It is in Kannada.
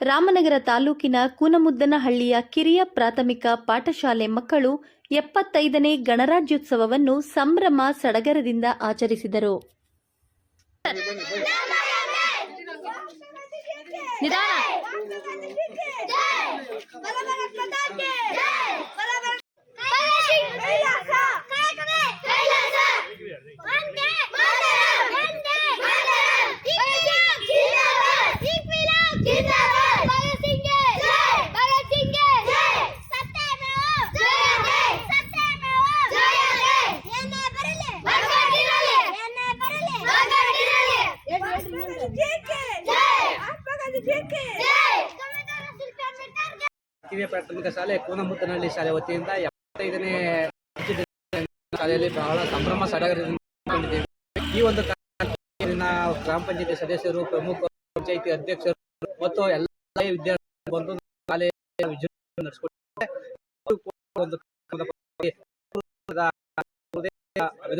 ರಾಮನಗರ ತಾಲೂಕಿನ ಕೂನಮುದ್ದನಹಳ್ಳಿಯ ಕಿರಿಯ ಪ್ರಾಥಮಿಕ ಪಾಠಶಾಲೆ ಮಕ್ಕಳು 75ನೇ ಗಣರಾಜ್ಯೋತ್ಸವವನ್ನು ಸಂಭ್ರಮ ಸಡಗರದಿಂದ ಆಚರಿಸಿದರು. ಕಿರಿಯ ಪ್ರಾಥಮಿಕ ಶಾಲೆ ಕೂನಮುದ್ದನಹಳ್ಳಿ ಶಾಲೆ ವತಿಯಿಂದ 75ನೇ ಶಾಲೆಯಲ್ಲಿ ಬಹಳ ಸಂಭ್ರಮ ಸಡಗರದಿಂದ ಈ ಒಂದು ಗ್ರಾಮ ಪಂಚಾಯತಿ ಸದಸ್ಯರು, ಪ್ರಮುಖ ಪಂಚಾಯತಿ ಅಧ್ಯಕ್ಷರು ಮತ್ತು ಎಲ್ಲ ವಿದ್ಯಾರ್ಥಿಗಳು ಬಂದು ಶಾಲೆ ವಿಜೃಂಭಣೆ ನಡೆಸಿಕೊಟ್ಟಿದ್ದಾರೆ.